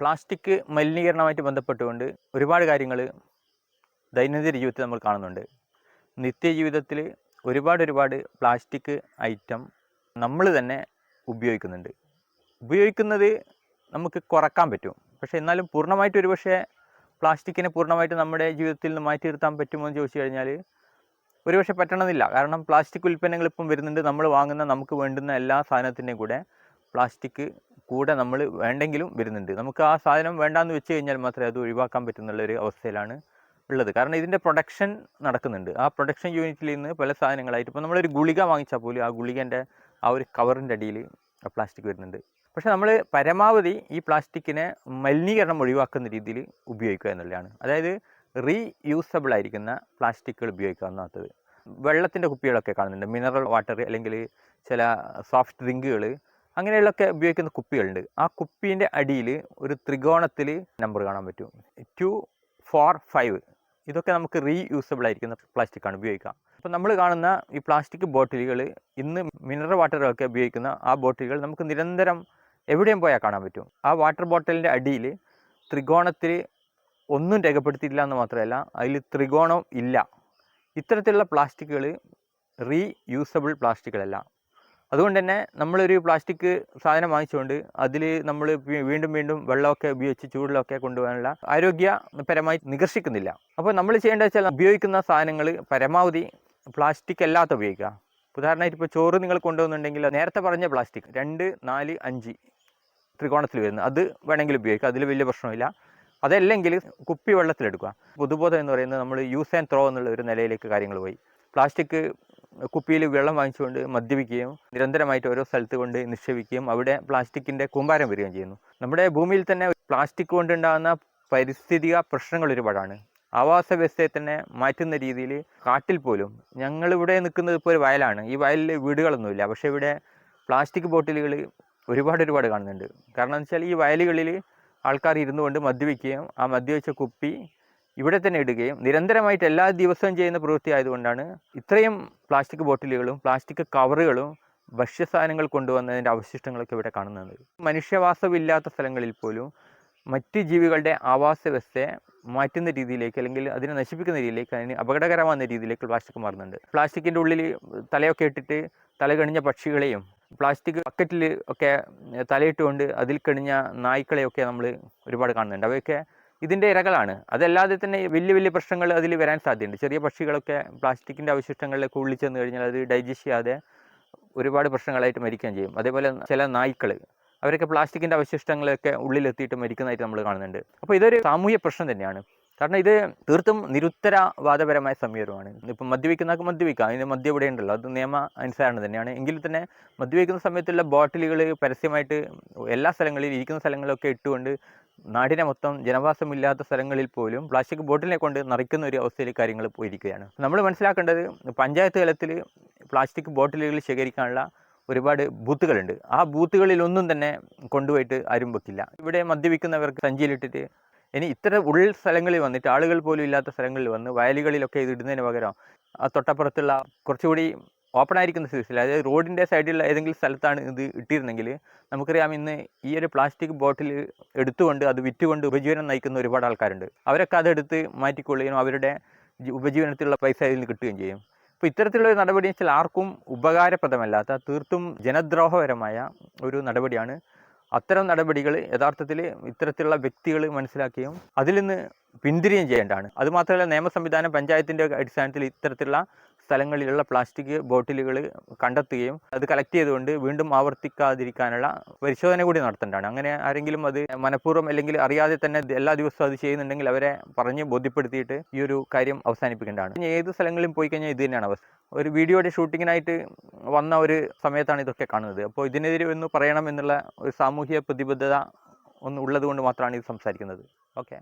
Plastic മലിനീകരണവുമായിട്ട് ബന്ധപ്പെട്ടുകൊണ്ട് ഒരുപാട് കാര്യങ്ങൾ ദൈനംദിന ജീവിതത്തിൽ നമ്മൾ കാണുന്നുണ്ട്. നിത്യജീവിതത്തിൽ ഒരുപാട് പ്ലാസ്റ്റിക് ഐറ്റം നമ്മൾ തന്നെ ഉപയോഗിക്കുന്നുണ്ട്. ഉപയോഗിക്കുന്നത് നമുക്ക് കുറക്കാൻ പറ്റും. പക്ഷേ എന്നാലും പൂർണ്ണമായിട്ട് ഒരുപക്ഷെ പ്ലാസ്റ്റിക്കിനെ പൂർണ്ണമായിട്ട് നമ്മുടെ ജീവിതത്തിൽ നിന്ന് മാറ്റി നിർത്താൻ പറ്റുമോ എന്ന് ചോദിച്ചു കഴിഞ്ഞാൽ ഒരുപക്ഷെ പറ്റണമെന്നില്ല. കാരണം പ്ലാസ്റ്റിക് ഉൽപ്പന്നങ്ങൾ ഇപ്പം വരുന്നുണ്ട്. നമ്മൾ വാങ്ങുന്ന നമുക്ക് വേണ്ടുന്ന എല്ലാ സാധനത്തിൻ്റെയും കൂടെ പ്ലാസ്റ്റിക് കൂടെ നമ്മൾ വേണ്ടെങ്കിലും വരുന്നുണ്ട്. നമുക്ക് ആ സാധനം വേണ്ടാന്ന് വെച്ച് കഴിഞ്ഞാൽ മാത്രമേ അത് ഒഴിവാക്കാൻ പറ്റുന്നുള്ളൊരു അവസ്ഥയിലാണ് ഉള്ളത്. കാരണം ഇതിൻ്റെ പ്രൊഡക്ഷൻ നടക്കുന്നുണ്ട്. ആ പ്രൊഡക്ഷൻ യൂണിറ്റിൽ നിന്ന് പല സാധനങ്ങളായിട്ട് ഇപ്പോൾ നമ്മളൊരു ഗുളിക വാങ്ങിച്ചാൽ പോലും ആ ഗുളികൻ്റെ ആ ഒരു കവറിൻ്റെ അടിയിൽ പ്ലാസ്റ്റിക് വരുന്നുണ്ട്. പക്ഷേ നമ്മൾ പരമാവധി ഈ പ്ലാസ്റ്റിക്കിനെ മലിനീകരണം ഒഴിവാക്കുന്ന രീതിയിൽ ഉപയോഗിക്കുക എന്നുള്ളതാണ്. അതായത് റീയൂസബിൾ ആയിരിക്കുന്ന പ്ലാസ്റ്റിക്കുകൾ ഉപയോഗിക്കുക എന്നാത്തത്. വെള്ളത്തിൻ്റെ കുപ്പികളൊക്കെ കാണുന്നുണ്ട്, മിനറൽ വാട്ടർ അല്ലെങ്കിൽ ചില സോഫ്റ്റ് ഡ്രിങ്കുകൾ അങ്ങനെയുള്ളൊക്കെ ഉപയോഗിക്കുന്ന കുപ്പികളുണ്ട്. ആ കുപ്പീൻ്റെ അടിയിൽ ഒരു ത്രികോണത്തിൽ നമ്പർ കാണാൻ പറ്റും, 2, 4, 5. ഇതൊക്കെ നമുക്ക് റീയൂസബിൾ ആയിരിക്കുന്ന പ്ലാസ്റ്റിക്കാണ് ഉപയോഗിക്കുക. അപ്പോൾ നമ്മൾ കാണുന്ന ഈ പ്ലാസ്റ്റിക് ബോട്ടിലുകൾ ഇന്ന് മിനറൽ വാട്ടറൊക്കെ ഉപയോഗിക്കുന്ന ആ ബോട്ടിലുകൾ നമുക്ക് നിരന്തരം എവിടെയും പോയാൽ കാണാൻ പറ്റും. ആ വാട്ടർ ബോട്ടിലിൻ്റെ അടിയിൽ ത്രികോണത്തിൽ ഒന്നും രേഖപ്പെടുത്തിയിട്ടില്ല എന്ന് മാത്രമല്ല അതിൽ ത്രികോണം ഇല്ല. ഇത്തരത്തിലുള്ള പ്ലാസ്റ്റിക്കുകൾ റീയൂസബിൾ പ്ലാസ്റ്റിക്കുകളല്ല. അതുകൊണ്ട് തന്നെ നമ്മളൊരു പ്ലാസ്റ്റിക് സാധനം വാങ്ങിച്ചുകൊണ്ട് അതിൽ നമ്മൾ വീണ്ടും വെള്ളമൊക്കെ ഉപയോഗിച്ച് ചൂടിലൊക്കെ കൊണ്ടുപോകാനുള്ള ആരോഗ്യപരമായി നികർഷിക്കുന്നില്ല. അപ്പോൾ നമ്മൾ ചെയ്യേണ്ടത് വെച്ചാൽ ഉപയോഗിക്കുന്ന സാധനങ്ങൾ പരമാവധി പ്ലാസ്റ്റിക് അല്ലാത്ത ഉപയോഗിക്കുക. ഉദാഹരണമായിട്ട് ഇപ്പോൾ ചോറ് നിങ്ങൾ കൊണ്ടുപോകുന്നുണ്ടെങ്കിൽ നേരത്തെ പറഞ്ഞ പ്ലാസ്റ്റിക് 2, 4, 5 ത്രികോണത്തിൽ വരുന്നത് അത് വേണമെങ്കിൽ ഉപയോഗിക്കുക, അതിൽ വലിയ പ്രശ്നമില്ല. അതല്ലെങ്കിൽ കുപ്പി വെള്ളത്തിലെടുക്കുക. പൊതുബോധം എന്ന് പറയുന്നത് നമ്മൾ യൂസ് ആൻഡ് ത്രോ എന്നുള്ള ഒരു നിലയിലേക്ക് കാര്യങ്ങൾ പോയി. പ്ലാസ്റ്റിക് കുപ്പിയിൽ വെള്ളം വാങ്ങിച്ചുകൊണ്ട് മദ്യപിക്കുകയും നിരന്തരമായിട്ട് ഓരോ സ്ഥലത്ത് കൊണ്ട് നിക്ഷേപിക്കുകയും അവിടെ പ്ലാസ്റ്റിക്കിൻ്റെ കൂമ്പാരം വരികയും ചെയ്യുന്നു. നമ്മുടെ ഭൂമിയിൽ തന്നെ പ്ലാസ്റ്റിക് കൊണ്ടുണ്ടാകുന്ന പാരിസ്ഥിതിക പ്രശ്നങ്ങൾ ഒരുപാടാണ്. ആവാസ വ്യവസ്ഥയെ തന്നെ മാറ്റുന്ന രീതിയിൽ കാട്ടിൽ പോലും ഞങ്ങളിവിടെ നിൽക്കുന്നത് ഇപ്പോൾ ഒരു വയലാണ്. ഈ വയലിൽ വീടുകളൊന്നുമില്ല, പക്ഷേ ഇവിടെ പ്ലാസ്റ്റിക് ബോട്ടിലുകൾ ഒരുപാട് കാണുന്നുണ്ട്. കാരണം എന്ന് വെച്ചാൽ ഈ വയലുകളിൽ ആൾക്കാർ ഇരുന്നു കൊണ്ട് മദ്യപിക്കുകയും ആ മദ്യപിച്ച കുപ്പി ഇവിടെ തന്നെ ഇടുകയും നിരന്തരമായിട്ട് എല്ലാ ദിവസവും ചെയ്യുന്ന പ്രവൃത്തി ആയതുകൊണ്ടാണ് ഇത്രയും പ്ലാസ്റ്റിക് ബോട്ടിലുകളും പ്ലാസ്റ്റിക് കവറുകളും ഭക്ഷ്യസാധനങ്ങൾ കൊണ്ടുവന്നതിൻ്റെ അവശിഷ്ടങ്ങളൊക്കെ ഇവിടെ കാണുന്നത്. മനുഷ്യവാസമില്ലാത്ത സ്ഥലങ്ങളിൽ പോലും മറ്റ് ജീവികളുടെ ആവാസ വ്യവസ്ഥയെ മാറ്റുന്ന രീതിയിലേക്ക് അല്ലെങ്കിൽ അതിനെ നശിപ്പിക്കുന്ന രീതിയിലേക്ക്, അതിന് അപകടകരമാകുന്ന രീതിയിലേക്ക് പ്ലാസ്റ്റിക് മാറുന്നുണ്ട്. പ്ലാസ്റ്റിക്കിൻ്റെ ഉള്ളിൽ തലയൊക്കെ ഇട്ടിട്ട് തല കണിഞ്ഞ പക്ഷികളെയും പ്ലാസ്റ്റിക് ബക്കറ്റിൽ ഒക്കെ തലയിട്ടുകൊണ്ട് അതിൽ കണിഞ്ഞ നായ്ക്കളെയൊക്കെ നമ്മൾ ഒരുപാട് കാണുന്നുണ്ട്. അവയൊക്കെ ഇതിൻ്റെ ഇരകളാണ്. അതല്ലാതെ തന്നെ വലിയ പ്രശ്നങ്ങൾ അതിൽ വരാൻ സാധ്യതയുണ്ട്. ചെറിയ പക്ഷികളൊക്കെ പ്ലാസ്റ്റിക്കിൻ്റെ അവശിഷ്ടങ്ങളിലേക്ക് ഉള്ളിൽ ചെന്ന് കഴിഞ്ഞാൽ അത് ഡൈജസ്റ്റ് ചെയ്യാതെ ഒരുപാട് പ്രശ്നങ്ങളായിട്ട് മരിക്കുകയും ചെയ്യും. അതേപോലെ ചില നായ്ക്കൾ അവരൊക്കെ പ്ലാസ്റ്റിക്കിൻ്റെ അവശിഷ്ടങ്ങളൊക്കെ ഉള്ളിലെത്തിയിട്ട് മരിക്കുന്നതായിട്ട് നമ്മൾ കാണുന്നുണ്ട്. അപ്പോൾ ഇതൊരു സാമൂഹ്യ പ്രശ്നം തന്നെയാണ്. കാരണം ഇത് തീർത്തും നിരുത്തരവാദപരമായ സമീപനമാണ്. ഇപ്പം മദ്യപിക്കുന്നവർക്ക് മദ്യപിക്കാം, അതിന് മദ്യം ഇവിടെ ഉണ്ടല്ലോ, അത് നിയമ അനുസരണം തന്നെയാണ്. എങ്കിൽ തന്നെ മദ്യപിക്കുന്ന സമയത്തുള്ള ബോട്ടിലുകൾ പരസ്യമായിട്ട് എല്ലാ സ്ഥലങ്ങളിലും ഇരിക്കുന്ന സ്ഥലങ്ങളിലൊക്കെ ഇട്ടുകൊണ്ട് നാടിനെ മൊത്തം ജനവാസമില്ലാത്ത സ്ഥലങ്ങളിൽ പോലും പ്ലാസ്റ്റിക് ബോട്ടിലിനെ കൊണ്ട് നിറയ്ക്കുന്ന ഒരു അവസ്ഥയിൽ കാര്യങ്ങൾ പോയിരിക്കുകയാണ്. നമ്മൾ മനസ്സിലാക്കേണ്ടത് പഞ്ചായത്ത് തലത്തിൽ പ്ലാസ്റ്റിക് ബോട്ടിലുകൾ ശേഖരിക്കാനുള്ള ഒരുപാട് ബൂത്തുകളുണ്ട്. ആ ബൂത്തുകളിലൊന്നും തന്നെ കൊണ്ടുപോയിട്ട് ആരും വെക്കില്ല. ഇവിടെ മദ്യപിക്കുന്നവർക്ക് സഞ്ചിയിലിട്ടിട്ട് ഇനി ഇത്തരം ഉൾ സ്ഥലങ്ങളിൽ വന്നിട്ട് ആളുകൾ പോലും ഇല്ലാത്ത സ്ഥലങ്ങളിൽ വന്ന് വയലുകളിലൊക്കെ ഇത് ഇടുന്നതിന് പകരം ആ തൊട്ടപ്പുറത്തുള്ള കുറച്ചുകൂടി ഓപ്പൺ ആയിരിക്കുന്ന സ്ഥലത്തിൽ, അതായത് റോഡിൻ്റെ സൈഡിലുള്ള ഏതെങ്കിലും സ്ഥലത്താണ് ഇത് ഇട്ടിരുന്നെങ്കിൽ നമുക്കറിയാം ഇന്ന് ഈ ഒരു പ്ലാസ്റ്റിക് ബോട്ടിൽ എടുത്തുകൊണ്ട് അത് വിറ്റുകൊണ്ട് ഉപജീവനം നയിക്കുന്ന ഒരുപാട് ആൾക്കാരുണ്ട്. അവരൊക്കെ അതെടുത്ത് മാറ്റിക്കൊള്ളുകയും അവരുടെ ഉപജീവനത്തിലുള്ള പൈസ ഇതിൽ നിന്ന് കിട്ടുകയും ചെയ്യും. അപ്പോൾ ഇത്തരത്തിലുള്ള ഒരു നടപടി വെച്ചാൽ ആർക്കും ഉപകാരപ്രദമല്ലാത്ത തീർത്തും ജനദ്രോഹപരമായ ഒരു നടപടിയാണ്. അത്തരം നടപടികൾ യഥാർത്ഥത്തിൽ ഇത്തരത്തിലുള്ള വ്യക്തികൾ മനസ്സിലാക്കുകയും അതിൽ നിന്ന് പിന്തിരിയുകയും ചെയ്യേണ്ടതാണ്. അതുമാത്രമല്ല നിയമ സംവിധാനം പഞ്ചായത്തിൻ്റെ അടിസ്ഥാനത്തിൽ ഇത്തരത്തിലുള്ള സ്ഥലങ്ങളിലുള്ള പ്ലാസ്റ്റിക് ബോട്ടിലുകൾ കണ്ടെത്തുകയും അത് കളക്ട് ചെയ്തുകൊണ്ട് വീണ്ടും ആവർത്തിക്കാതിരിക്കാനുള്ള പരിശോധന കൂടി നടത്തേണ്ടതാണ്. അങ്ങനെ ആരെങ്കിലും അത് മനഃപൂർവ്വം അല്ലെങ്കിൽ അറിയാതെ തന്നെ എല്ലാ ദിവസവും അത് ചെയ്യുന്നുണ്ടെങ്കിൽ അവരെ പറഞ്ഞ് ബോധ്യപ്പെടുത്തിയിട്ട് ഈ ഒരു കാര്യം അവസാനിപ്പിക്കേണ്ടതാണ്. ഏത് സ്ഥലങ്ങളിലും പോയി കഴിഞ്ഞാൽ ഇത് തന്നെയാണ് അവസ്ഥ. ഒരു വീഡിയോയുടെ ഷൂട്ടിങ്ങിനായിട്ട് വന്ന ഒരു സമയത്താണ് ഇതൊക്കെ കാണുന്നത്. അപ്പോൾ ഇതിനെതിരെ ഒന്ന് പറയണം എന്നുള്ള ഒരു സാമൂഹിക പ്രതിബദ്ധത ഒന്ന് ഉള്ളത് കൊണ്ട് മാത്രമാണ് ഇത് സംസാരിക്കുന്നത്. ഓക്കെ.